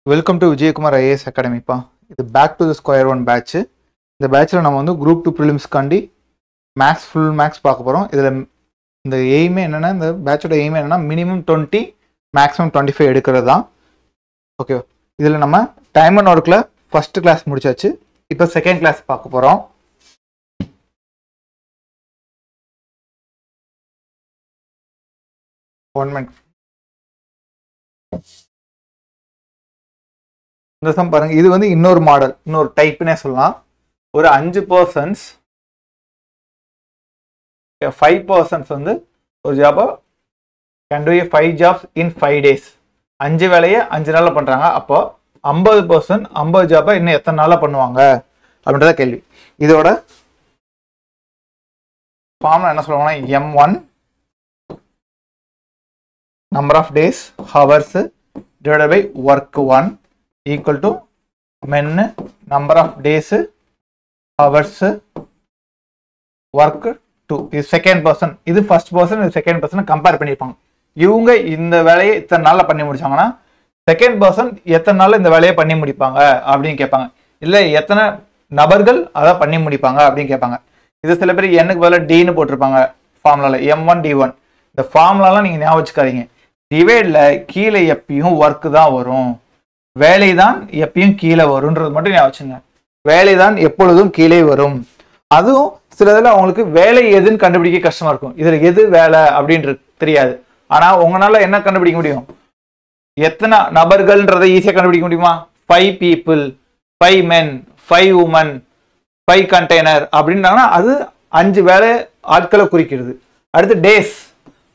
Welcome to Vijayakumar IAS அகாடமிப்பா. இது back to the square one batch. இந்த பேட்சில் நம்ம வந்து குரூப் 2 ப்ரிலிம்ஸ்க்காண்டி மேக்ஸ் ஃபுல் மேக்ஸ் பார்க்க போகிறோம். இதில் இந்த எய்மே என்னென்னா, இந்த பேட்சோட எய்மே என்னென்னா மினிமம் 20 மேக்ஸிமம் 25 எடுக்கிறது தான். ஓகே, இதில் நம்ம டைம் அண்ட் ஒர்க்கில் ஃபஸ்ட்டு கிளாஸ் முடிச்சாச்சு. இப்போ செகண்ட் கிளாஸ் பார்க்க போகிறோம். One minute. இந்த சம் பாருங்க, இது வந்து இன்னொரு மாடல், இன்னொரு டைப்னே சொல்லலாம். ஒரு 5 பர்சன்ஸ் 5 பர்சன்ஸ் வந்து ஒரு ஜாபை can do 5 jobs in 5 days. 5 வேலையை 5 நாளில் பண்ணுறாங்க. அப்போ 50% 50 ஜாபை இன்னும் எத்தனை நாளில் பண்ணுவாங்க அப்படின்றத கேள்வி. இதோட ஃபார்முலா என்ன சொல்லுவாங்கன்னா, M1 number of days hours divided by work 1 equal to men number of days hours work 2. இது செகண்ட் பர்சன், இது ஃபர்ஸ்ட் பர்சன், இது செகண்ட் பர்சன் கம்பேர் பண்ணியிருப்பாங்க. இவங்க இந்த வேலையை இத்தனை நாளில் பண்ணி முடிச்சாங்கன்னா செகண்ட் பர்சன் எத்தனை நாளில் இந்த வேலையை பண்ணி முடிப்பாங்க அப்படின்னு கேட்பாங்க. இல்லை எத்தனை நபர்கள் அதை பண்ணி முடிப்பாங்க அப்படின்னு கேட்பாங்க. இது சில பேர் என்னுக்கு பதிலாக டின்னு போட்டிருப்பாங்க ஃபார்முலாவில், M1 D1. இந்த ஃபார்முலாலாம் நீங்கள் ஞாபகம் வச்சுக்காதீங்க. டிவைடில் கீழே எப்பயும் ஒர்க்கு தான் வரும், வேலை தான் எப்பயும் கீழே வரும்ன்றது மட்டும் ஞாபகம் வச்சுங்க. வேலை தான் எப்பொழுதும் கீழே வரும். அதுவும் சில இதில் அவங்களுக்கு வேலை எதுன்னு கண்டுபிடிக்க கஷ்டமா இருக்கும். இதில் எது வேலை அப்படின்றது தெரியாது. ஆனால் உங்களால் என்ன கண்டுபிடிக்க முடியும், எத்தனை நபர்கள்ன்றதை ஈஸியாக கண்டுபிடிக்க முடியுமா? 5 people, 5 men, 5 women, 5 container அப்படின்றாங்கன்னா அது 5 வேலை ஆட்களை குறிக்கிறது. அடுத்து டேஸ்,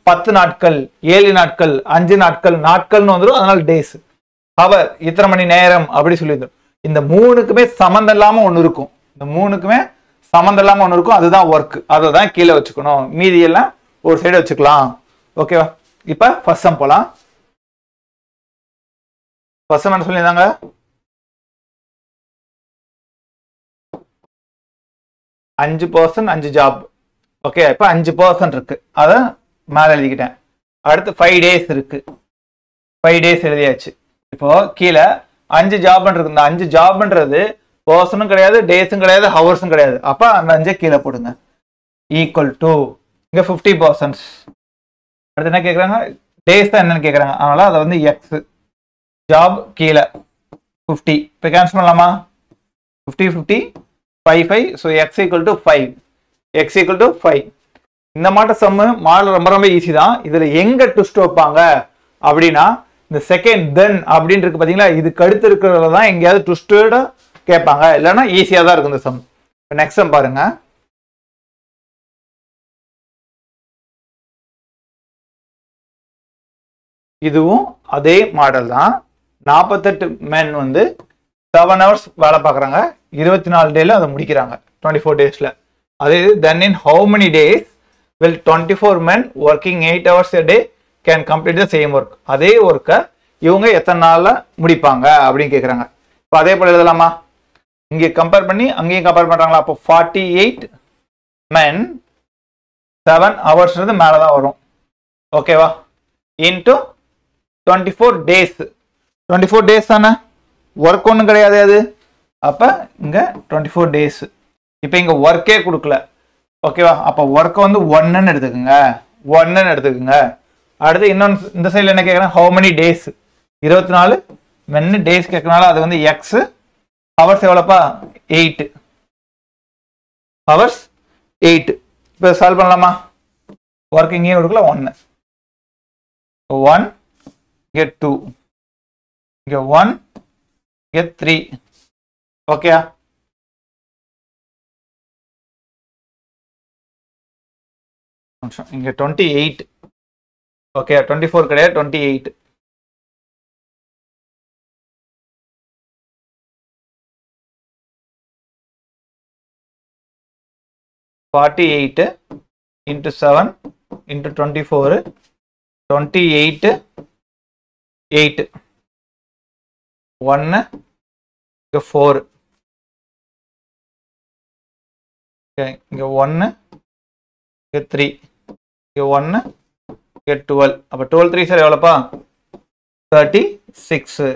10 நாட்கள், 7 நாட்கள், 5 நாட்கள், நாட்கள்னு வந்துடும், அதனால டேஸ். ஹவர், இத்தனை மணி நேரம் அப்படி சொல்லிடுறோம். இந்த மூணுக்குமே சம்மந்தம் இல்லாம ஒன்று இருக்கும். இந்த மூணுக்குமே சம்மந்தம் இல்லாம ஒன்று இருக்கும், அதுதான் ஒர்க். அதை தான் கீழே வச்சுக்கணும், மீதி எல்லாம் ஒரு சைடு வச்சுக்கலாம். ஓகேவா? இப்ப ஃபர்ஸ்ட் சம் போலாம். ஃபர்ஸ்ட் சம் என்ன சொல்லியிருந்தாங்க, அஞ்சு பர்சன்ட் 5 ஜாப். ஓகே, இப்ப 5% இருக்கு, அதை மேல எழுதிக்கிட்டேன். அடுத்து 5 days இருக்கு, 5 days எழுதியாச்சு. இப்போ கீழே 5 ஜாப்ன்றது, இந்த 5 ஜாப்ன்றது பர்சனும் கிடையாது, டேஸும் கிடையாது, ஹவர்ஸும் கிடையாது. அப்ப அந்த 5 கீழே போடுங்க. ஈக்குவல் டு இங்க 50%. அடுத்து என்ன கேட்குறாங்க, டேஸ் தான் என்னன்னு கேட்குறாங்க. அதனால அதை வந்து எக்ஸ், ஜாப் கீழே 50. இப்போ கேன்சல் பண்ணலாமா? 50 50 5 5. So X equal to 5. X equal to 5. இந்த மாட்ட சம்மு மாடல் ரொம்ப ரொம்ப ஈஸி தான். இதுல எங்க ட்விஸ்ட் வைப்பாங்க அப்படின்னா, இந்த செகண்ட் தென் அப்படின்னு இருக்கு பாத்தீங்களா, இதுக்கு அடுத்து இருக்கிறதுல தான் எங்கேயாவது ட்விஸ்டோட கேட்பாங்க. இல்லைன்னா ஈஸியா தான் இருக்கும் இந்த சம். நெக்ஸ்ட் சம் பாருங்க. இதுவும் அதே மாடல் தான். 48 men வந்து 7 hours வேலை பார்க்குறாங்க, 24 டேல அதை முடிக்கிறாங்க, 24 daysல. அதே then in how many days will 24 men working 8 hours a day can complete the same work? அதே ஒர்க்கை இவங்க எத்தனை நாள்ல முடிப்பாங்க அப்படின்னு கேட்குறாங்க. இப்போ அதே போல எழுதலாமா? இங்கே கம்பேர் பண்ணி அங்கேயும் கம்பேர் பண்றாங்களா? அப்போ 48 men 7 hours மேலே தான் வரும். ஓகேவா? Into 24 days. 24 days தானே, ஒர்க் ஒன்றும் கிடையாது அது. அப்போ இங்கே 24 days. இப்போ இங்கே ஒர்க்கே கொடுக்கல. ஓகேவா? அப்போ ஒர்க்கை வந்து 1ன்னு எடுத்துக்கோங்க, 1ன்னு எடுத்துக்கோங்க. அடுத்து இன்னொன்று இந்த சைடில் என்ன கேட்குறேன், ஹவு மெனி டேஸ். 24 மென்னு டேஸ் கேட்கறனால அது வந்து எக்ஸ். ஹவர்ஸ் எவ்வளோப்பா? 8 ஹவர்ஸ் 8. இப்போ சால்வ் பண்ணலாமா? ஒர்க் இங்கேயும் கொடுக்கல, 1 1 இங்கே 2 இங்கே 1 இங்கே 3. ஓகேயா? இங்க 28. ஓகே, 24 கிடையாது, 28. (48) into 7 into 24, 28 8 1 இங்க 4. இங்க 1 இங்க 3 இங்க 1 இங்க 12. அப்ப 12 3 சார் எவ்வளவுப்பா? 36.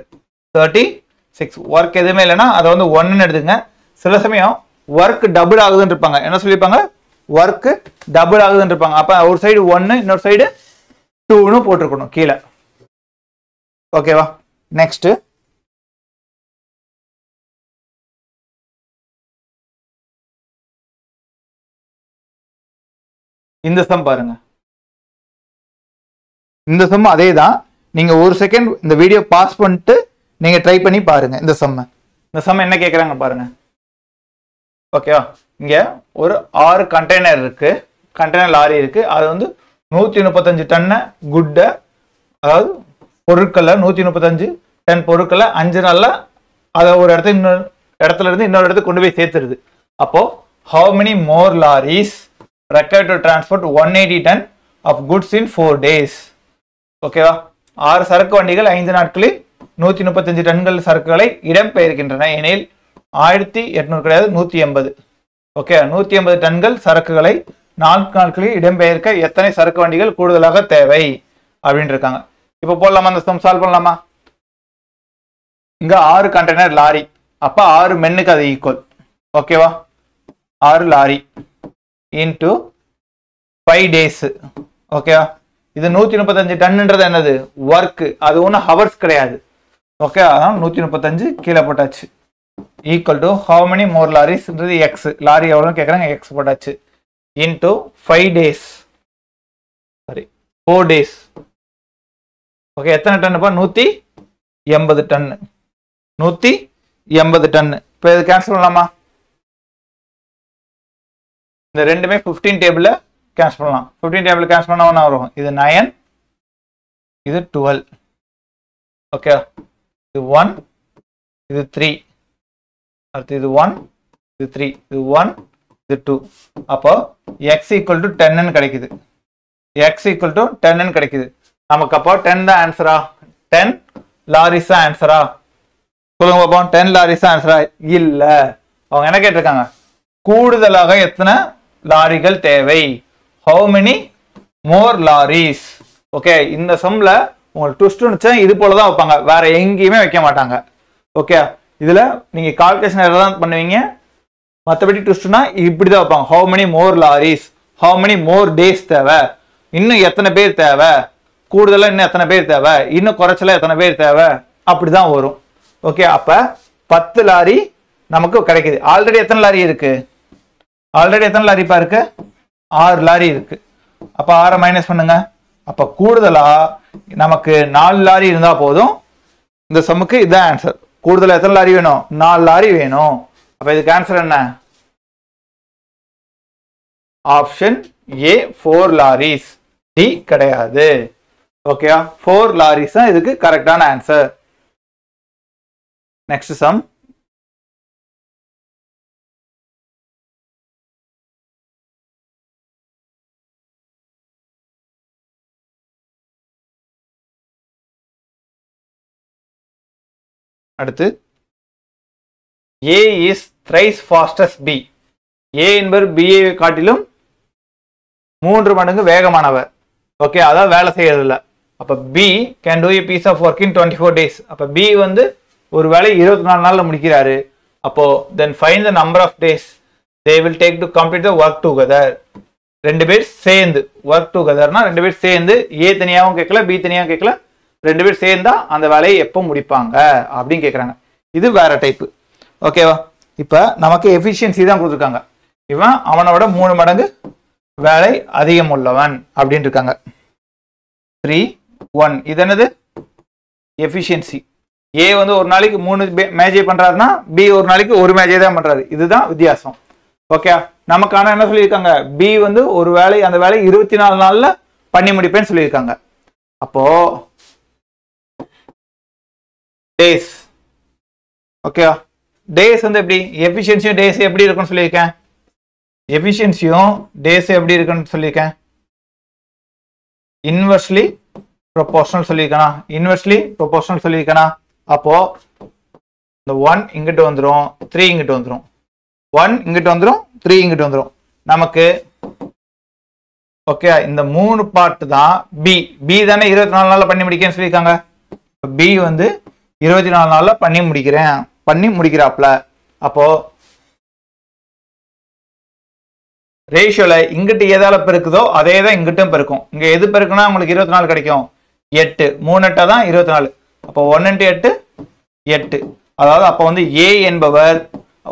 36. ஒர்க் எதுவுமே இல்லைன்னா அதை வந்து 1ன்னு எடுத்துங்க. சில சமயம் ஒர்க் டபுள் ஆகுதுன்னு இருப்பாங்க. என்ன சொல்லியிருப்பாங்க? ஒர்க் டபுள் ஆகுதுன்னு இருப்பாங்க. அப்ப ஒரு சைடு 1 இன்னொரு சைடு 2ன்னு போட்டிருக்கணும் கீழே. ஓகேவா? நெக்ஸ்ட் இந்த சம் பாருங்க. இந்த சம் அதே தான். நீங்க ஒரு செகண்ட் இந்த வீடியோ பாஸ் பண்ணிட்டு நீங்க ட்ரை பண்ணி பாருங்க. இந்த சம் என்ன கேட்குறாங்க பாருங்க. ஓகேவா? இங்க ஒரு 6 கண்டெய்னர் இருக்கு, கண்டெய்னர் லாரி இருக்கு. அது வந்து 135 டன்னை குட்டை, அதாவது பொருட்களை 135 டன் பொருட்களை 5 நாள்ல அதை ஒரு இடத்துல இருந்து இன்னொரு இடத்துக்கு கொண்டு போய் சேர்த்துருது. அப்போ how many more lorries required to transport 180 ton of goods in 4 days? ஓகேவா? 6 சரக்கு வண்டிகள் 5 நாட்களில் 135 டன்கள் சரக்குகளை இடம்பெயர்க்கின்றன எனில் 1800 கிடையாது 180. ஓகே, 180 டன்கள் சரக்குகளை 4 நாட்களில் இடம்பெயர்க்க எத்தனை சரக்கு வண்டிகள் கூடுதலாக தேவை அப்படின்னு இருக்காங்க. இப்போ போடலாமா? அந்த சம் சால்வ் பண்ணலாமா? இங்க 6 கண்டெய்னர் லாரி, அப்ப 6 மென்னுக்கு அது ஈக்குவல். ஓகேவா? 6 லாரி இன்டு 5 டேஸ். ஓகேவா? இது 135 டன்ன்றது என்னது? ஒர்க். அது ஒன்றும் ஹவர்ஸ் கிடையாது. ஓகே, அதான் 135 கீழே போட்டாச்சு. Equal to how many more லாரிஸ்ன்றது எக்ஸ். லாரி எவ்வளோன்னு கேட்குறாங்க, எக்ஸ் போட்டாச்சு. Into 5 days, sorry 4 days. Okay, எத்தனை டன்னுப்பா? 180 டன்னு. 180 டன்னு. இப்போ இது கேன்சல் பண்ணலாமா? இந்த ரெண்டுமே 15 டேபிளில் கேன்சல் பண்ணலாம். 15 டேபிள் கேன்சல் பண்ணா ஒன்றா வரும். இது 9, இது 12. ஓகே, இது 1, இது 3, அடுத்து இது 1, இது 3, இது 1, இது 2. அப்போ x ஈக்குவல் டு 10ன்னு கிடைக்குது. x ஈக்குவல் டு 10ன்னு கிடைக்குது. நமக்கு அப்போ 10 தான் ஆன்சரா? 10 லாரிஸ் தான் ஆன்சரா? சொல்லுங்க பார்ப்போம். 10 லாரிஸ் தான் ஆன்சரா? இல்ல. அவங்க என்ன கேட்டிருக்காங்க? கூடுதலாக எத்தனை லாரிகள் தேவை? how many more lorries? Okay, இந்த சம்ல உங்களுக்கு ட்விஸ்ட் இருந்துச்சா இது போல தான் வைப்பாங்க, வேற எங்கேயுமே வைக்க மாட்டாங்க. ஓகே, இதுல நீங்க கால்குலேஷன் தான் பண்ணுவீங்க, மற்றபடி ட்விஸ்ட்னா இப்படி தான் வைப்பாங்க. how many more lorries, how many more days தேவை, இன்னும் எத்தனை பேர் தேவை, கூடுதலா இன்னும் எத்தனை பேர் தேவை, இன்னும் குறைச்சலா எத்தனை பேர் தேவை, அப்படிதான் வரும். ஓகே, அப்ப 10 லாரி நமக்கு கிடைக்குது. ஆல்ரெடி எத்தனை லாரி இருக்கு? ஆல்ரெடி எத்தனை லாரி இருக்கு? 6 லாரி இருக்கு. அப்ப 6 மைனஸ் பண்ணுங்க. அப்ப கூடுதலா நமக்கு 4 லாரி இருந்தா போதும். இந்த சம்முக்கு இதுதான் ஆன்சர். கூடுதலா எத்தனை லாரி வேணும்? 4 லாரி வேணும். அப்ப இதுக்கு ஆன்சர் என்ன? Option A 4 loris. டி கிடையாது. ஓகே, 4 லாரிஸ் தான் இதுக்கு கரெக்டான ஆன்சர். Next sum. அடுத்து A is thrice fastest B. A என்பவர் B ஐ காட்டிலும் 3 மடங்கு வேகமானவர். ஓகே, அதான் வேலை செய்யறதில்ல. அப்ப B can do a piece of work in 24 days. அப்ப B வந்து ஒரு வேலை 24 நாள்ல முடிக்கிறாரு. அப்போ then find the number of days they will take to complete the work together. ரெண்டு பேர் சேர்ந்து work togetherனா ரெண்டு பேர் சேர்ந்து, A தனியாவும் கேட்கல B தனியாவும் கேட்கல, ரெண்டு பேர் சேர்ந்தா அந்த வேலையை எப்போ முடிப்பாங்க அப்படின்னு கேட்குறாங்க. இது வேற டைப்பு. ஓகேவா? இப்போ நமக்கு எஃபிஷியன்சி தான் கொடுத்துருக்காங்க. இவன் அவனோட 3 மடங்கு வேலை அதிகம் உள்ளவன் அப்படின்னு இருக்காங்க. 3, 1. இது என்னது? எஃபிஷியன்சி. ஏ வந்து ஒரு நாளைக்கு 3 மேஜை பண்றாருன்னா பி ஒரு நாளைக்கு 1 மேஜை தான் பண்றாரு. இதுதான் வித்தியாசம். ஓகே, நமக்கான என்ன சொல்லியிருக்காங்க? பி வந்து ஒரு வேலை, அந்த வேலை 24 நாள்ல பண்ணி முடிப்பேன்னு சொல்லியிருக்காங்க. அப்போ டேஸ். ஓகே, டேஸ் வந்து எப்படி? எஃபிஷியன்சியும் டேஸ் எப்படி இருக்குன்னு சொல்லியிருக்கேன். எஃபிஷியன்சியும் டேஸ் எப்படி இருக்குன்னு சொல்லியிருக்கேன். இன்வெர்ஸ்லி ப்ரொபோர்ஷனல் சொல்லியிருக்கேனா? இன்வெர்ஸ்லி ப்ரொபோர்ஷனல் சொல்லியிருக்கேனா? அப்போ இந்த 1 இங்கிட்டு வந்துடும், 3 இங்கிட்டு வந்துடும், 1 இங்கிட்டு வந்துடும், 3 இங்கிட்டு வந்துடும். நமக்கு ஓகே, இந்த 3 பார்ட் தான் பி. பி தானே 24 நாள்ல பண்ணி முடிக்கன்னு சொல்லியிருக்காங்க. பி வந்து 24 நாள்ல பண்ணி முடிக்கிறாப்ல. அப்போ ரேஷியோல இங்கிட்டு எதால பெருக்குதோ அதே தான் இங்கிட்டும் பெருக்கும். இங்க எது பெருக்குன்னா உங்களுக்கு 24 கிடைக்கும், 8 3 8 தான் 24. அப்போ 1 × 8 8. அதாவது அப்போ வந்து ஏ என்பவர்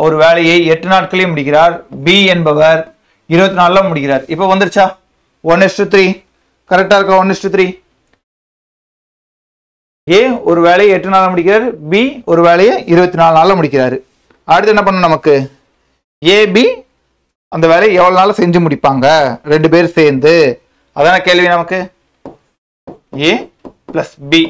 ஒரு வேலையை 8 நாட்களையும் முடிக்கிறார், பி என்பவர் 24ல முடிக்கிறார். இப்போ வந்துருச்சா 1:3 கரெக்டா இருக்கா? 1:3. ஏ ஒரு வேலையை 8 நாள்ல முடிக்கிறார், பி ஒரு வேலையை 24 நாள்ல முடிக்கிறாரு. அடுத்து என்ன பண்ணணும் நமக்கு? ஏபி அந்த வேலையை எவ்வளவு நாள் செஞ்சு முடிப்பாங்க ரெண்டு பேர் சேர்ந்து? அதான கேள்வி நமக்கு. ஏ பிளஸ் பி.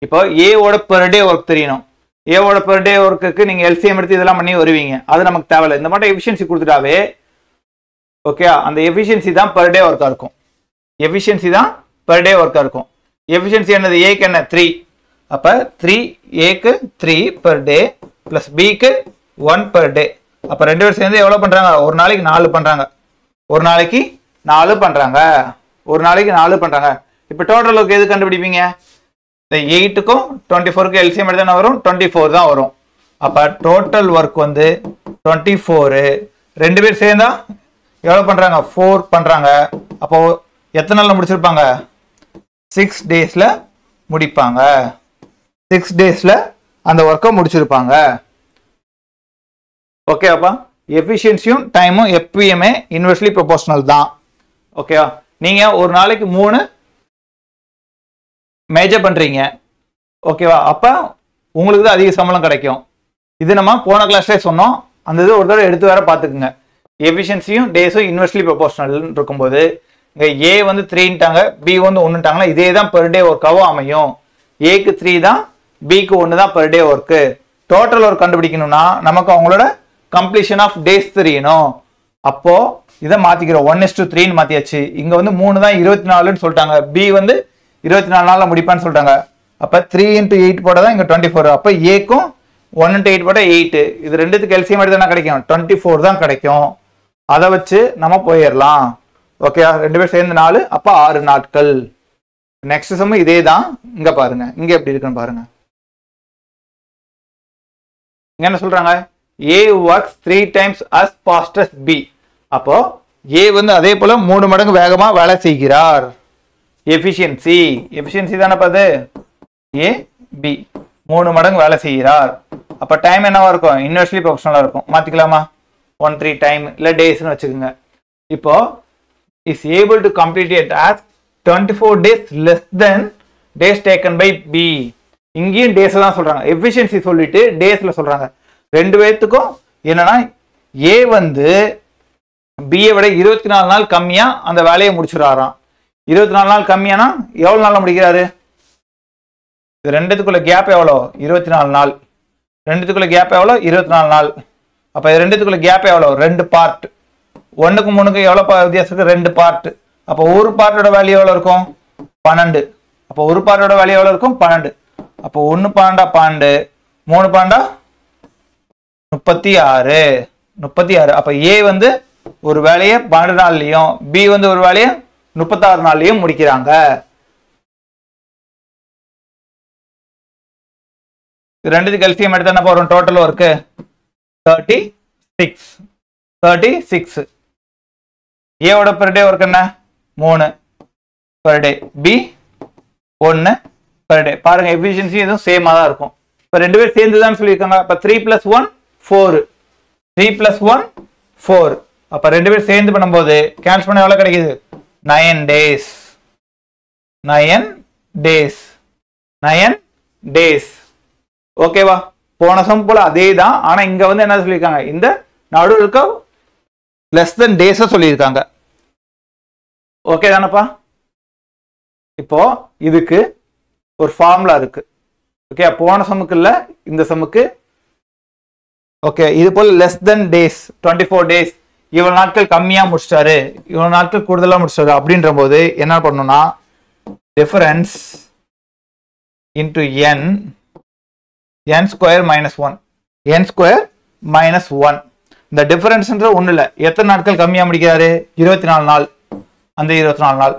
இப்போ ஏவோட பெர் டே ஒர்க் தெரியணும். ஏவோட பெர் டே ஒர்க்குக்கு நீங்க எல்சிஎம் எடுத்து இதெல்லாம் பண்ணி வருவீங்க, அது நமக்கு தேவையில்லை. இந்த மாதிரி எஃபிஷியன்சி கொடுத்துட்டாவே ஓகே, அந்த எஃபிஷியன்சி தான் பெர் டே ஒர்க்கா இருக்கும். எஃபிஷியன்சி தான் பெர் டே ஒர்க்கா இருக்கும். எஃபிஷியன்சி என்னது? ஏக்கு என்ன? 3. அப்ப 3 ஏக்கு 3 பெர் டே பிளஸ் பிக்கு 1 பெர் டே. அப்ப ரெண்டு பேரும் சேர்ந்து எவ்வளவு பண்றாங்க? ஒரு நாளைக்கு 4 பண்றாங்க. ஒரு நாளைக்கு 4 பண்றாங்க. ஒரு நாளைக்கு 4 பண்றாங்க. இப்ப டோட்டல் ஒர்க் எது கண்டுபிடிப்பீங்க? இந்த 8க்கும் 24க்கும் எல்சிஎம் எடுத்தா வரும் 24 தான் வரும். அப்ப டோட்டல் ஒர்க் வந்து 24. ரெண்டு பேர் சேர்ந்தா எவ்வளவு பண்றாங்க? 4 பண்றாங்க. அப்போ எத்தனை நாள்ல முடிச்சிருப்பாங்க? 6 டேஸ்ல முடிப்பாங்க. 6 டேஸ்ல அந்த ஒர்க்கை முடிச்சிருப்பாங்க. ஓகேவாப்பா? எஃபிஷியன்சியும் டைமும் எப்பயுமே இன்வெர்ஸ்லி ப்ரொபோர்ஷனல் தான். ஓகேவா? நீங்க ஒரு நாளைக்கு 3 மேஜர் பண்றீங்க, ஓகேவா? அப்ப உங்களுக்கு தான் அதிக சம்பளம் கிடைக்கும். இது நம்ம போன கிளாஸ்லேயே சொன்னோம். அந்த இது ஒரு தடவை எடுத்து வேற பார்த்துக்குங்க. எஃபிஷியன்சியும் டேஸும் இன்வெர்ஸ்லி ப்ரொபோர்ஷனல் இருக்கும்போது இங்க ஏ வந்து 3ன்ட்டாங்க, பி வந்து 1ன்ட்டாங்கன்னா இதே தான் பெர் டே ஒர்க்காவும் அமையும். ஏக்கு 3 தான், பிக்கு 1 தான் per day work. Total work கண்டுபிடிக்கணும்னா நமக்கு அவங்களோட கம்ப்ளீஷன் ஆஃப் டேஸ் தெரியணும். அப்போ இதை மாத்திக்கிறோம், 1:3 மாத்தியாச்சு. இங்க வந்து 3 தான் 24ன்னு சொல்லிட்டாங்க, பி வந்து 24 நாள்ல முடிப்பான்னு சொல்லிட்டாங்க. அப்ப 3 × 8 போட தான் இங்க 24. அப்ப ஏக்கும் 1 × 8 போட 8. இது ரெண்டுத்துக்கு எல்சிஎம் எடுத்து என்ன கிடைக்கும்? 24 தான் கிடைக்கும். அதை வச்சு நம்ம போயிடலாம். ஓகே, ரெண்டு பேர் சேர்ந்து 4, அப்ப 6 நாட்கள். நெக்ஸ்ட் சம் இதே தான். இங்க பாருங்க, இங்க எப்படி இருக்குன்னு பாருங்க. இங்க என்ன சொல்றாங்க? A works 3 times as fast as B. அப்போ A வந்து அதே போல 3 மடங்கு வேகமா வேலை செய்கிறார். எஃபிஷியன்சி தானே பாது? A B 3 மடங்கு வேலை செய்கிறார். அப்ப டைம் என்னவா இருக்கும்? இன்வெர்ஸ்லி ப்ரொபோர்ஷனலா இருக்கும். மாத்திக்கலாமா? 1/3 டைம் இல்ல டேஸ்னு வச்சுக்கோங்க. இப்போ is able to complete it as 24 days less than days taken by B. இங்கேயும் டேஸ் தான் சொல்றாங்க. எஃபிஷியன்சி சொல்லிட்டு டேஸ்ல சொல்றாங்க. ரெண்டு பேத்துக்கும் என்னன்னா ஏ வந்து பிஏ விட 24 நாள் கம்மியா அந்த வேலையை முடிச்சுறாராம். 24 நாள் கம்மியானா எவ்வளவு நாள்ல முடிக்கிறாரு? இது ரெண்டுத்துக்குள்ள கேப் எவ்வளோ? 24 நாள். ரெண்டுத்துக்குள்ள கேப் எவ்வளோ? 24 நாள். அப்ப இது ரெண்டுத்துக்குள்ள கேப் எவ்வளோ? 2 பார்ட். 1க்கும் 3க்கும் எவ்வளவு வித்தியாசம் இருக்கு? 2 பார்ட். அப்போ ஒரு பார்ட்டோட வேல்யூ எவ்வளவு இருக்கும்? 12. அப்போ ஒரு பார்ட்டோட வேல்யூ எவ்வளவு இருக்கும்? 12. அப்போ 1 12 12, 3 12 36. அப்ப ஏ வந்து ஒரு வேலையை 12 நாள்லயும், பி வந்து ஒரு வேலையை 36 நாள்லயும் முடிக்கிறாங்க. ரெண்டுத்துக்கு எல்சிஎம் எடுத்து என்ன போறோம்? Total work 36. ஏவோட பெர் டே ஒர்க் என்ன? 3 per day, B 1 per day. பாருங்க, எஃபிஷியன்சி எதுவும் சேமா தான் இருக்கும். இப்ப ரெண்டு பேர் சேர்ந்து தான் சொல்லியிருக்காங்க. அப்ப 3 + 1 4. 3 + 1 4. அப்ப ரெண்டு பேர் சேர்ந்து பண்ணும்போது கேன்சல் பண்ண எவ்வளவு கிடைக்குது? 9 டேஸ். 9 டேஸ். ஓகேவா? போன சம் போல அதே தான். ஆனா இங்க வந்து என்ன சொல்லியிருக்காங்க? இந்த நடுவில் இருக்க லெஸ் தென் டேஸ சொல்லியிருக்காங்க. ஓகே தானப்பா? இப்போ இதுக்கு ஒரு ஃபார்முலா இருக்கு. ஓகே, போன சமுக்கு இல்ல, இந்த சமுக்கு. ஓகே, இது போல லெஸ் தென் டேஸ் 24 டேஸ், இவ்வளவு நாட்கள் கம்மியா முடிச்சிட்டாரு, இவ்வளவு நாட்கள் கூடுதலா முடிச்சிட்டாரு அப்படின்ற போது என்ன பண்ணணும்னா difference into n square minus 1. n square minus 1. இந்த டிஃபரன்ஸ்ன்ற ஒண்ணு இல்ல, எத்தனை நாட்கள் கம்மியா முடிக்கிறாரு? 24 நாள். அந்த 24 நாள்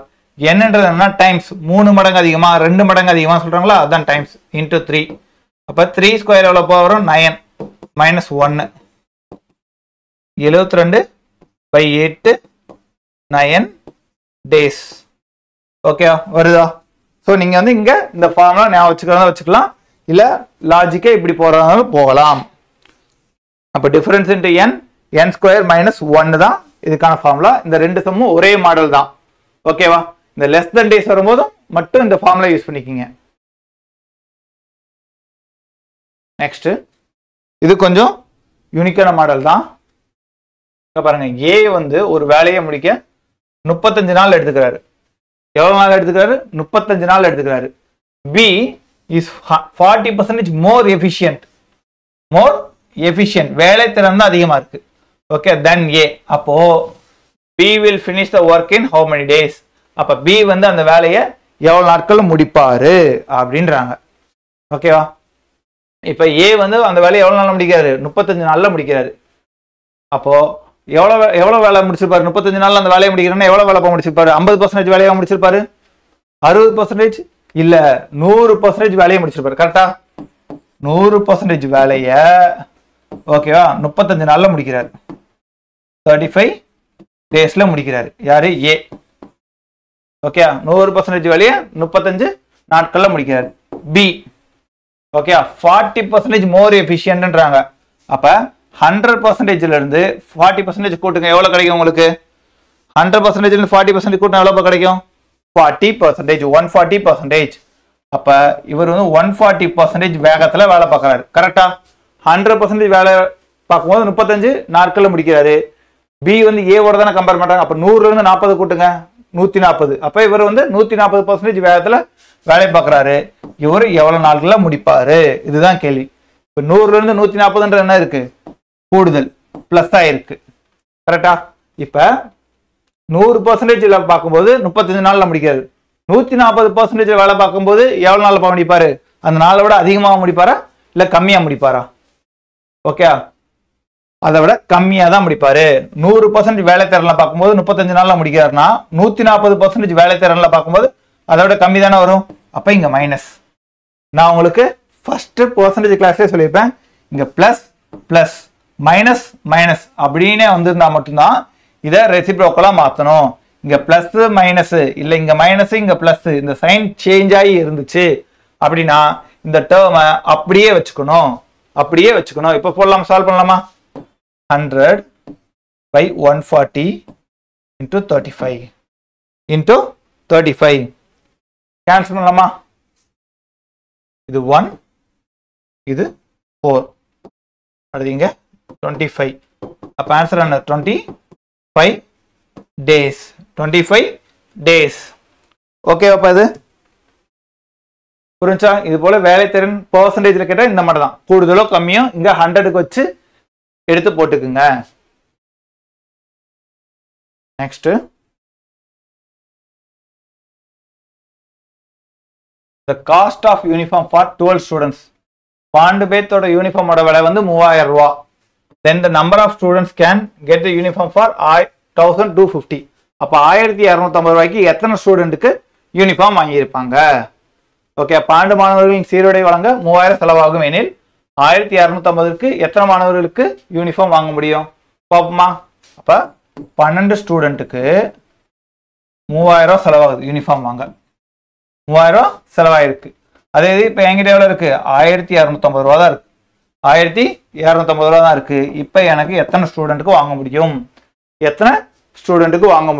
என்னன்றது என்ன டைம்ஸ் 3 மடங்கு அதிகமா 2 மடங்கு அதிகமா சொல்றாங்களா அதான் டைம்ஸ் இன்டூ 3. அப்ப 3 ஸ்கொயர் எவ்வளவு வரும் 9 மைனஸ் 1 72/8 9 டேஸ். ஓகே வருதா? ஸோ நீங்க வந்து இங்க இந்த ஃபார்முலா ஞாபகம் வச்சுக்கலாம், இல்ல லாஜிக்கே இப்படி போறதாலும் போகலாம். அப்ப difference into n square minus 1 தான் இதுக்கான ஃபார்முலா. இந்த ரெண்டு சம்மும் ஒரே மாடல் தான். ஓகேவா? இந்த லெஸ் தென் டேஸ் வரும்போதும் மட்டும் இந்த ஃபார்முலா யூஸ் பண்ணிக்கிங்க. நெக்ஸ்ட் இது கொஞ்சம் யூனிக்கான மாடல் தான். பாருங்க, ஏ வந்து ஒரு வேலையை முடிக்க 35 நாள் எடுத்துக்கிறாரு. எவ்வளவு நாள் எடுத்துக்கிறாரு? 35 நாள் எடுத்துக்கிறாரு. B is 40% more efficient. வேலை திறன் தான் அதிகமா இருக்கு. Okay, then A. அப்போ B will finish the work in how many days? அப்ப பி வந்து அந்த வேலையை எவ்வளவு நாட்கள் முடிப்பாரு அப்படின்றாங்க. ஓகேவா? இப்ப ஏ வந்து அந்த வேலையை எவ்வளவு நாள்ல முடிக்கிறாரு? 35 நாள்ல முடிக்கிறாரு. அப்போ எவ்வளவு வேலை முடிச்சிருப்பாரு? 35 நாள்ல அந்த வேலையை முடிக்கிறேன்னா எவ்வளவு வேலை முடிச்சிருப்பாரு? 50% வேலையை முடிச்சிருப்பாரு? 60% இல்ல 100% வேலையை முடிச்சிருப்பாரு. கரெக்டா? 100% வேலைய ஓகேவா 35 நாள்ல முடிக்கிறாரு. 35 டேஸ்ல முடிக்கிறாரு. யாரு? ஏ. ஓகே, 100% வேலையை 35 நாட்கள்ல முடிக்கிறாரு. பி ஓகே 40% மோர் எஃபிஷியன்ட்ன்றாங்க. அப்ப 100%ல இருந்து 40% கூட்டுங்க, எவ்வளவு கிடைக்கும் உங்களுக்கு? 100%ல இருந்து 40% கூட்டினா எவ்வளவு கிடைக்கும்? 40%, 140%. அப்ப இவர் வந்து 140% வேகத்துல வேலை பார்க்கறாரு. கரெக்டா? 100% வேலை பார்க்கும்போது 35 நாட்கள்ல முடிக்கிறாரு. பி வந்து ஏவோட தானே கம்பேர் பண்றாங்க. அப்ப 100ல இருந்து 40 கூட்டுங்க, 140. அப்ப இவர் வந்து 140% வேகத்துல வேலை பார்க்கறாரு. இவர் எவ்வளவு நாட்கள்ல முடிப்பாரு? இதுதான் கேள்வி. இப்ப 100ல இருந்து 140 என்ன இருக்கு? கூடுதல் பிளஸ் தான் இருக்கு. கரெக்டா? இப்ப 100% பார்க்கும்போது 35 நாள்ல முடிக்கிறாரு. 140% வேலை பார்க்கும்போது எவ்வளவு நாள்ல முடிப்பாரு? அந்த நாளை விட அதிகமாக முடிப்பாரா இல்ல கம்மியா முடிப்பாரா? ஓகே, அதை விட கம்மியா தான் முடிப்பாரு. 100% வேலை திறன்ல பார்க்கும்போது 35 நாள்ல முடிக்கிறாருன்னா 140% வேலை திறன்ல பார்க்கும்போது அதை விட கம்மி தானே வரும். அப்ப இங்க மைனஸ். நான் உங்களுக்கு ஃபர்ஸ்ட் பெர்சன்டேஜ் கிளாஸ்லயே சொல்லியிருப்பேன், இங்க பிளஸ் பிளஸ் மைனஸ் மைனஸ் அப்படின்னே வந்திருந்தா மட்டும்தான் இதை ரெசிப்ரோக்கலா மாத்தணும். இங்க பிளஸ் மைனஸ் இல்ல இங்க மைனஸ் இங்க பிளஸ், இந்த சைன் சேஞ்ச் ஆகி இருந்துச்சு அப்படின்னா இந்த டேர்மை அப்படியே வச்சுக்கணும். இப்ப போடலாம், சால்வ் பண்ணலாமா? 100/140 into 35 கேன்சல் பண்ணலாமா? இது 1, இது 4, அடுத்து இங்க 25. அப்ப ஆன்சர் என்ன? 25 டேஸ். 25 டேஸ். ஓகே, அப்ப இது புரிஞ்சா? இது போல வேலைத்திறன் பெர்சன்டேஜ்ல கேட்டா இந்த மாதிரி தான், கூடுதலோ கம்மியோ இங்க 100க்கு வச்சு எடுத்து போட்டுக்குங்க. Next the cost of uniform for 12 students. 12 பேத்தோட யூனிஃபார்மோட விலை வந்து 3000 ரூபாய். then the number of students can get the uniform for 1250. அப்ப 1250 ரூபாய்க்கு எத்தனை ஸ்டூடெண்ட்டுக்கு யூனிஃபார்ம் வாங்கியிருப்பாங்க? ஓகே, 12 மாணவர்களின் சீருடை வழங்க 3000 செலவாகும் எனில் 1250க்கு எத்தனை மாணவர்களுக்கு யூனிஃபார்ம் வாங்க முடியும் பாப்போமா? அப்ப 12 ஸ்டூடெண்ட்டுக்கு 3000 செலவாகுது யூனிஃபார்ம் வாங்க. 3000 செலவாயிருக்கு. அதே இது இப்ப என்கிட்ட எவ்வளவு இருக்கு? 1250 ரூபா தான் இருக்கு. 1250 ரூபா தான் இருக்கு. இப்ப எனக்கு எத்தனை ஸ்டூடெண்ட்டுக்கு வாங்க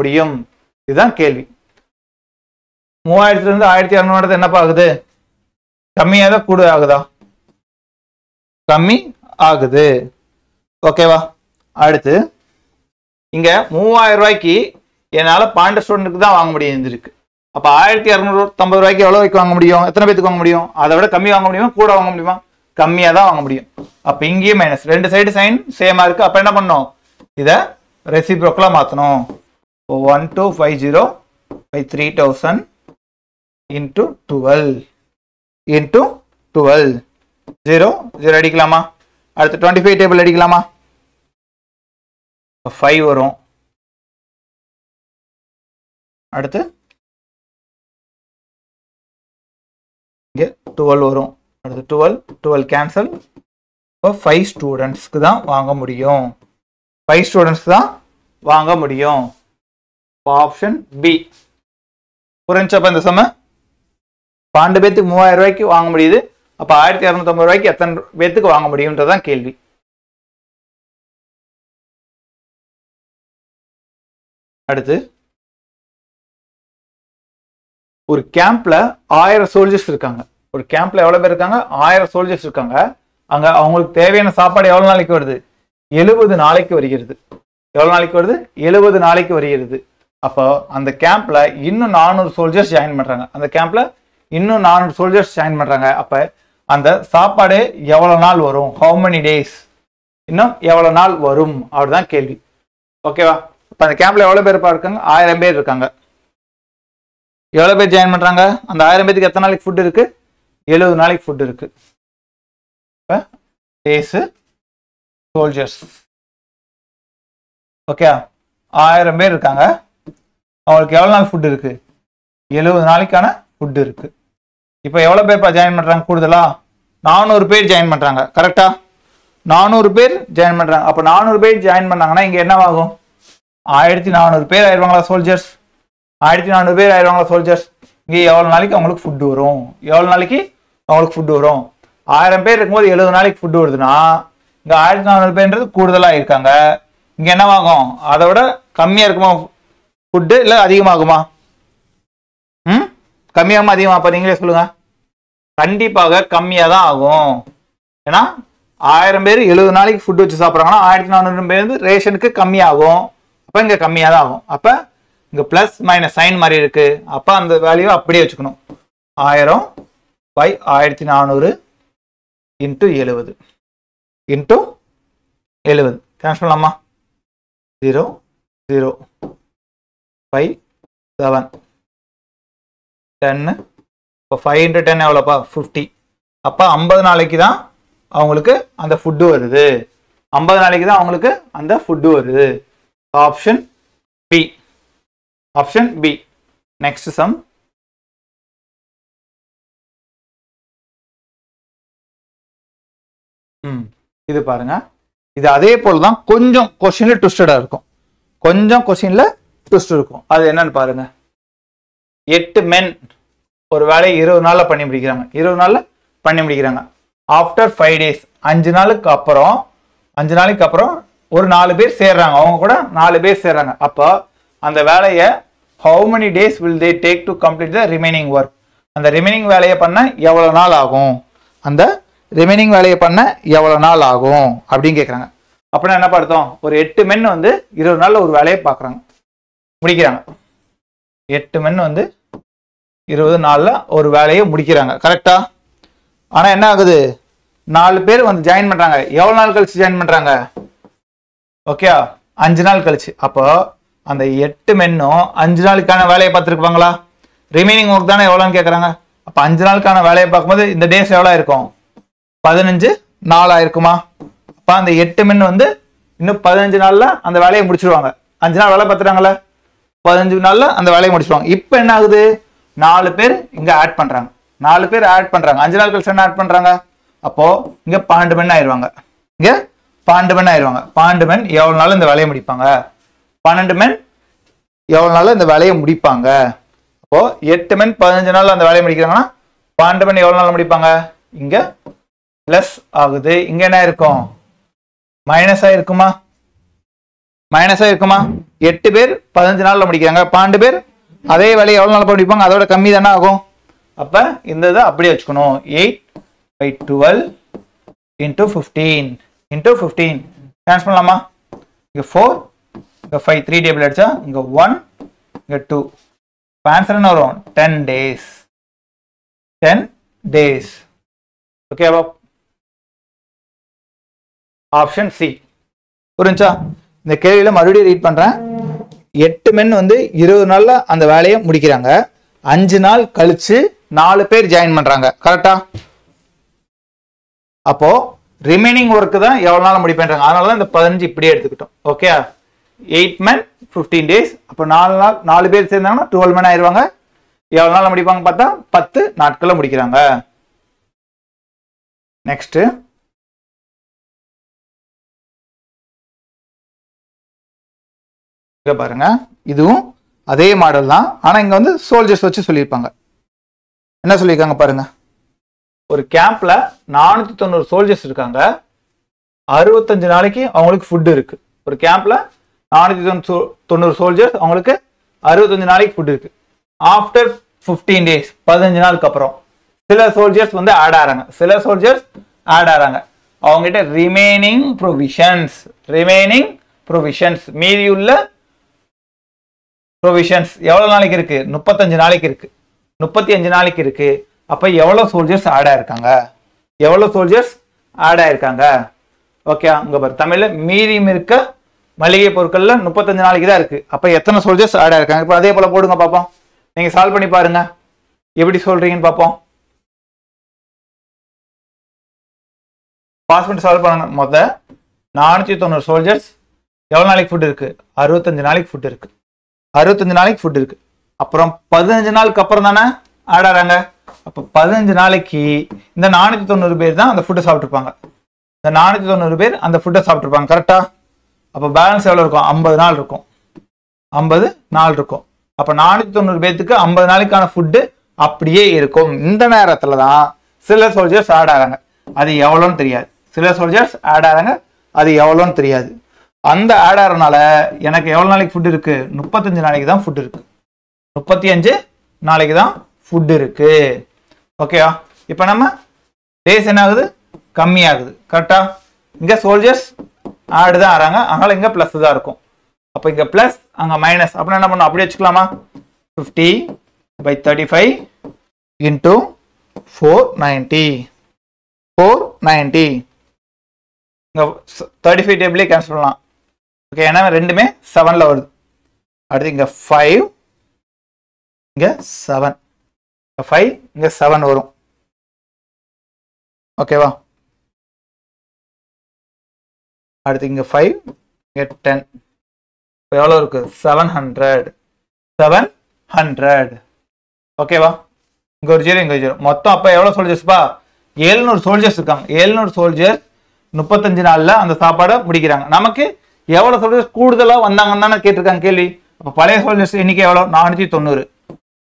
முடியும்? இதுதான் கேள்வி. 3000ல இருந்து 1200 என்னப்பா ஆகுது? கம்மியாத கூட ஆகுதா? கம்மி ஆகுது. ஓகேவா? அடுத்து இங்க 3000 ரூபாய்க்கு என்னால 12 ஸ்டூடெண்ட்டுக்கு தான் வாங்க முடியும். அப்ப 1250 ரூபாய்க்கு எவ்வளவு வாங்க முடியும்? எத்தனை பேருக்கு வாங்க முடியும்? அதை விட கம்மி வாங்க முடியுமா கூட வாங்க முடியுமா? கம்மியா தான் வாங்க முடியும். அப்ப இங்கேயும் மைனஸ், ரெண்டு சைடு சைன் சேமா இருக்கு. அப்ப என்ன பண்ணணும்? இத ரெசிப்ரோக்கலா மாத்தணும். 1250/3000 into 12 0 0 அடிக்கலாமா? அடுத்து 25 டேபிள் அடிக்கலாமா? 5 வரும். அடுத்து 12 வரும். அடுத்து 12 கேன்சல். இப்போ 5 ஸ்டூடெண்ட்ஸ்க்கு தான் வாங்க முடியும். 5 ஸ்டூடெண்ட்ஸ்க்கு தான் வாங்க முடியும். Option B. புரிஞ்சப்ப இந்த சம 12 பேத்துக்கு 3000 ரூபாய்க்கு வாங்க முடியுது. அப்ப 1250 ரூபாய்க்கு எத்தனை பேத்துக்கு வாங்க முடியும்ன்றதான் கேள்வி. அடுத்து ஒரு கேம்ப்ல 1000 சோல்ஜர்ஸ் இருக்காங்க. ஒரு கேம்ப்ல எவ்வளவு பேர் இருக்காங்க? 1000 சோல்ஜர்ஸ் இருக்காங்க. அங்க அவங்களுக்கு தேவையான சாப்பாடு எவ்வளவு நாளைக்கு வருது? 70 நாளைக்கு வருகிறது. எவ்வளவு நாளைக்கு வருது? 70 நாளைக்கு வருகிறது. அப்போ அந்த கேம்ப்ல இன்னும் 400 சோல்ஜர்ஸ் ஜாயின் பண்றாங்க. அந்த கேம்ப்ல இன்னும் 400 சோல்ஜர்ஸ் ஜாயின் பண்றாங்க. அப்ப அந்த சாப்பாடு எவ்வளவு நாள் வரும்? How many days? இன்னும் எவ்வளவு நாள் வரும்? அப்படிதான் கேள்வி. ஓகேவா? இப்ப அந்த கேம்ப்ல எவ்வளவு பேர் இருக்காங்க? 1000 பேர் இருக்காங்க. எவ்வளவு பேர் ஜாயின் பண்றாங்க? அந்த 1000 பேருக்கு எத்தனை நாளைக்கு ஃபுட் இருக்கு? 70 நாளைக்கு ஃபுட் இருக்கு. Days soldiers. ஓகே, 1000 பேர் இருக்காங்க. அவங்களுக்கு எவ்வளவு நாள் ஃபுட் இருக்கு? 70 நாளைக்கான ஃபுட் இருக்கு. இப்போ எவ்வளவு பேர் ஜாயின் பண்றாங்க? கூடுதலா 400 பேர் ஜாயின் பண்றாங்க. கரெக்டா? 400 பேர் ஜாயின் பண்றாங்க. அப்ப 400 பேர் ஜாயின் பண்ணாங்கன்னா இங்க என்ன ஆகும்? 1400 பேர் ஆயிடுவாங்களா சோல்ஜர்ஸ்? 1400 பேர் ஆயிடுவாங்களா சோல்ஜர்ஸ்? இங்க எவ்வளவு நாளைக்கு அவங்களுக்கு ஃபுட் வரும்? எவ்வளவு நாளைக்கு அவங்களுக்கு ஃபுட் வரும்? 1000 பேர் இருக்கும்போது 70 நாளைக்கு ஃபுட் வருதுன்னா இங்க 1400 பேர்ன்றது கூடுதலா இருக்காங்க. இங்க என்னவாகும்? அதை விட கம்மியா இருக்குமா ஃபுட்டு, இல்ல அதிகமாகுமா? கம்மியாகுமா அதிகமா? அப்ப நீங்களே சொல்லுங்க. கண்டிப்பாக கம்மியா தான் ஆகும். ஏன்னா 1000 பேர் 70 நாளைக்கு ஃபுட் வச்சு சாப்பிட்றாங்கன்னா 1400 பேர் ரேஷனுக்கு கம்மியாகும். அப்ப இங்க கம்மியா தான் ஆகும். அப்ப இங்க பிளஸ் மைனஸ் சைன் மாதிரி இருக்கு. அப்ப அந்த வேல்யூ அப்படியே வச்சுக்கணும். 1000 by 1400 into 70 into 70 கேன்சல் பண்ணலாமா? 0 0 5 7 10. இப்போ 5 into 10 எவ்வளோப்பா? 50. அப்போ 50 நாளைக்கு தான் அவங்களுக்கு அந்த ஃபுட்டு வருது. 50 நாளைக்கு தான் அவங்களுக்கு அந்த ஃபுட்டு வருது. Option B. Option B. Next sum. இது பாருங்க. இது அதே போல தான் கொஞ்சம் கொஸ்டின்ல ட்விஸ்டடா இருக்கும். கொஞ்சம் கொஸ்டின்ல ட்விஸ்ட் இருக்கும். அது என்னன்னு பாருங்க. 8 men ஒரு வேலையை 20 நாள்ல பண்ணி முடிக்கிறாங்க. 20 நாள்ல பண்ணி முடிக்கிறாங்க. ஆஃப்டர் 5 days 5 நாளுக்கு அப்புறம் ஒரு 4 பேர் சேர்றாங்க. அவங்க கூட 4 பேர் சேர்றாங்க. அப்போ அந்த வேலையை how many days will they take to complete the remaining work? அந்த ரிமைனிங் வேலையை பண்ண எவ்வளவு நாள் ஆகும்? அந்த ரிமைனிங் வேலையை பண்ண எவ்வளவு நாள் ஆகும் அப்படின்னு கேட்குறாங்க. அப்படின்னா என்ன பார்த்தோம்? ஒரு 8 men வந்து 20 நாள்ல ஒரு வேலையை பார்க்குறாங்க, முடிக்கிறாங்க. 8 men வந்து 20 நாள்ல ஒரு வேலையை முடிக்கிறாங்க. கரெக்டா? ஆனா என்ன ஆகுது? 4 பேர் வந்து ஜாயின் பண்றாங்க. எவ்வளவு நாள் கழிச்சு ஜாயின் பண்றாங்க? ஓகே, 5 நாள் கழிச்சு. அப்போ அந்த 8 மென்னும் 5 நாளுக்கான வேலையை பார்த்துருப்பாங்களா? ரிமைனிங் ஒர்க் தானே எவ்வளோன்னு கேட்குறாங்க. அப்போ 5 நாளுக்கான வேலையை பார்க்கும்போது இந்த டேஸ் எவ்வளோ இருக்கும்? 15 நாள் ஆயிருக்குமா? அப்போ அந்த 8 மென் வந்து இன்னும் 15 நாள்ல அந்த வேலையை முடிச்சிருவாங்க. 5 நாள் வேலை பார்த்துட்டாங்கல்ல, 15 நாள்ல அந்த வேலையை முடிச்சிருவாங்க. இப்போ என்ன ஆகுது? 4 பேர் இங்க ஆட் பண்றாங்க. 4 பேர் ஆட் பண்றாங்க. 5 நாள் கழிச்சு என்ன ஆட் பண்றாங்க? அப்போ இங்க 12 men ஆயிருவாங்க. இங்க 12 men ஆயிருவாங்க. 12 men எவ்வளவு நாள் இந்த வேலையை முடிப்பாங்க? 12 men எவ்வளவு நாள் இந்த வேலையை முடிப்பாங்க? அப்போ 8 men 15 நாள் அந்த வேலையை முடிக்கிறாங்கன்னா 12 men எவ்வளவு நாள் முடிப்பாங்க? இங்க பிளஸ் ஆகுது. இங்க என்ன இருக்கும்? மைனஸ் ஆயிருக்குமா? மைனஸ் ஆயிருக்குமா? 8 பேர் 15 நாள்ல முடிக்கிறாங்க. 12 பேர் அதே வேலையை எவ்வளவு நாள் முடிப்பாங்க? அதோட கம்மி தானே ஆகும். அப்ப இந்த இதை அப்படியே வச்சுக்கணும். 8/12 into 15 into 15 கேன்சல் பண்ணலாமா? இங்க 4 இங்க 5 3 டேபிள் அடிச்சா இங்க 1 இங்க 2. ஆன்சர் என்ன வரும்? 10 days. 10 days. ஓகேவா? Option C. புரிஞ்சா? இந்த கேள்வியில மறுபடியும் ரீட் பண்றேன். 8 men வந்து 20 நாள்ல அந்த வேலையை முடிக்கிறாங்க. 5 நாள் கழிச்சு 4 பேர் ஜாயின் பண்றாங்க. கரெக்டா? அப்போ ரிமைனிங் ஒர்க் தான் எவ்வளவு நாள் முடிப்பேன்றாங்க. அதனாலதான் இந்த 15 இப்படியே எடுத்துக்கிட்டோம். Okay, 8 men 15 days. அப்போ 4 பேர் சேர்ந்தாங்கன்னா 12 men ஆயிருவாங்க. எவ்வளவு நாள் முடிப்பாங்க பார்த்தா 10 நாட்கள்ல முடிக்கிறாங்க. நெக்ஸ்ட் இங்க பாருங்க, இதுவும் அதே மாடல் தான். ஆனா இங்க வந்து சோல்ஜர்ஸ் வச்சு சொல்லியிருப்பாங்க. என்ன சொல்லியிருக்காங்க பாருங்க, ஒரு கேம்ப்ல 490 சோல்ஜர்ஸ் இருக்காங்க. 65 நாளைக்கு அவங்களுக்கு ஃபுட் இருக்கு. ஒரு கேம்ப்ல 490 சோல்ஜர்ஸ், அவங்களுக்கு 65 நாளைக்கு ஃபுட் இருக்கு. ஆஃப்டர் 15 days 15 நாளுக்கு அப்புறம் சில சோல்ஜர்ஸ் வந்து ஆட் ஆறாங்க. அவங்க கிட்ட ரிமைனிங் ப்ரொவிஷன்ஸ் மீதியுள்ள ப்ரொவிஷன்ஸ் எவ்வளவு நாளைக்கு இருக்கு? 35 நாளைக்கு இருக்கு. 35 நாளைக்கு இருக்கு. அப்ப எவ்வளவு சோல்ஜர்ஸ் ஆட் ஆயிருக்காங்க? ஓகே, அங்க பாரு தமிழ்ல மீதியும் இருக்க மளிகை பொருட்கள்ல 35 நாளைக்கு தான் இருக்கு. அப்ப எத்தனை சோல்ஜர்ஸ் ஆட் ஆயிருக்காங்க? இப்ப அதே போல போடுங்க பாப்போம். நீங்க சால்வ் பண்ணி பாருங்க, எப்படி சொல்றீங்கன்னு பாப்போம். பாஸ் பண்ணி சால்வ் பண்ணுங்க. மொத்த 490 சோல்ஜர்ஸ் எவ்வளவு நாளைக்கு ஃபுட் இருக்கு? 65 நாளைக்கு ஃபுட் இருக்கு. 65 நாளைக்கு ஃபுட் இருக்கு. அப்புறம் 15 நாளுக்கு அப்புறம் தானே ஆட் ஆறாங்க. அப்ப 15 நாளைக்கு இந்த 490 பேர் தான் அந்த ஃபுட்டை சாப்பிட்டுருப்பாங்க. இந்த 490 பேர் அந்த ஃபுட்டை சாப்பிட்டுருப்பாங்க. கரெக்டா? அப்ப பேலன்ஸ் எவ்வளவு இருக்கும்? 50 நாள் இருக்கும். 50 நாள் இருக்கும். அப்ப 490 பேருக்கு 50 நாளைக்கான ஃபுட்டு அப்படியே இருக்கும். இந்த நேரத்துல தான் சில சோல்ஜர்ஸ் ஆட் ஆறாங்க. அது எவ்வளோன்னு தெரியாது. அந்த ஆட் ஆறனால எனக்கு எவ்வளவு நாளைக்கு ஃபுட் இருக்கு? 35 நாளைக்கு தான் ஃபுட் இருக்கு. 35 நாளைக்கு தான் ஃபுட் இருக்கு. ஓகேயா? இப்ப நம்ம டேஸ் என்ன ஆகுது? கம்மியாகுது. கரெக்டா? இங்க சோல்ஜர்ஸ் ஆட் தான் ஆறாங்க, அதனால இங்க பிளஸ் தான் இருக்கும். அப்ப இங்க பிளஸ், அங்க மைனஸ். அப்ப என்ன பண்ணணும்? அப்படியே வச்சுக்கலாமா? 50/35 into 490. இங்க 35 டேபிளே கேன்சல் பண்ணலாம். ஓகே, ஏன்னா ரெண்டுமே 7ல வருது. அடுத்து இங்க 5, இங்க 7, 5 இங்க 7 வரும். ஓகேவா? அடுத்து இங்க 5, இங்க 10. எவ்வளவு இருக்கு? 700. ஓகேவா? இங்க ஒரு 0, இங்க 0. மொத்தம் அப்ப எவ்வளவு சோல்ஜர்ஸ்பா? 700 சோல்ஜர்ஸ் இருக்காங்க. 700 சோல்ஜர்ஸ் 35 நாள்ல அந்த சாப்பாடை முடிக்கிறாங்க. நமக்கு எவ்வளவு சோல்ஜர்ஸ் கூடுதலா வந்தாங்கன்னு தானே கேட்டிருக்காங்க கேள்வி. அப்ப பழைய சோல்ஜர்ஸ் எண்ணிக்கை எவ்வளவு? 490.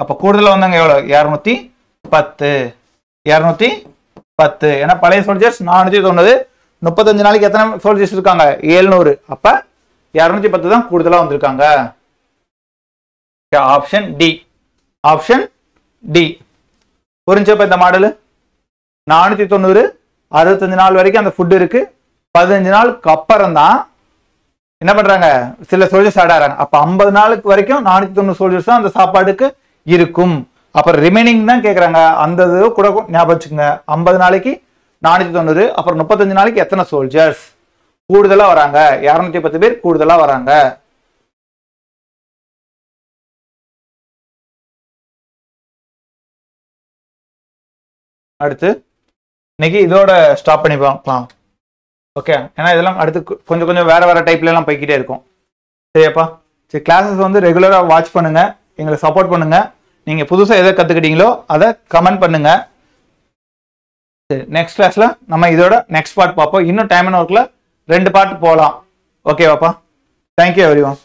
அப்ப கூடுதலா வந்தாங்க எவ்வளவு? 210. ஏன்னா பழைய சோல்ஜர்ஸ் 490. 35 நாளைக்கு எத்தனை சோல்ஜர்ஸ் இருக்காங்க? 700. அப்ப 210 தான் கூடுதலா வந்திருக்காங்க. Option D. புரிஞ்சப்ப இந்த மாடல் 490 65 நாள் வரைக்கும் அந்த ஃபுட் இருக்கு. 15 நாளுக்கு அப்புறம் தான் என்ன பண்றாங்க? சில சோல்ஜர்ஸ் ஆட் ஆறாங்க. அப்ப 50 நாளுக்கு வரைக்கும் 490 சோல்ஜர்ஸ் தான் அந்த சாப்பாடுக்கு இருக்கும். அப்ப ரிமைனிங் தான் கேக்குறாங்க. அந்த இது கூட ஞாபகம் வச்சுக்கோங்க. 50 நாளைக்கு 490, அப்புறம் 35 நாளைக்கு எத்தனை சோல்ஜர்ஸ் கூடுதலா வராங்க? 210 பேர் கூடுதலா வராங்க. அடுத்து இன்னைக்கு இதோட ஸ்டாப் பண்ணி பார்க்கலாம். ஓகே, ஏன்னா இதெல்லாம் அடுத்து கொஞ்சம் வேற டைப்ல எல்லாம் போய்கிட்டே இருக்கும். சரியாப்பா? சரி, கிளாஸஸ் வந்து ரெகுலரா வாட்ச் பண்ணுங்க, எங்களை சப்போர்ட் பண்ணுங்க. நீங்க புதுசா எதை கத்துக்கிட்டீங்களோ அதை கமெண்ட் பண்ணுங்க. சரி, நெக்ஸ்ட் கிளாஸ்ல நம்ம இதோட நெக்ஸ்ட் பார்ட் பார்ப்போம். இன்னும் டைம் அண்ட் ஒர்க்ல 2 பார்ட் போகலாம். ஓகேவாப்பா? Thank you everyone.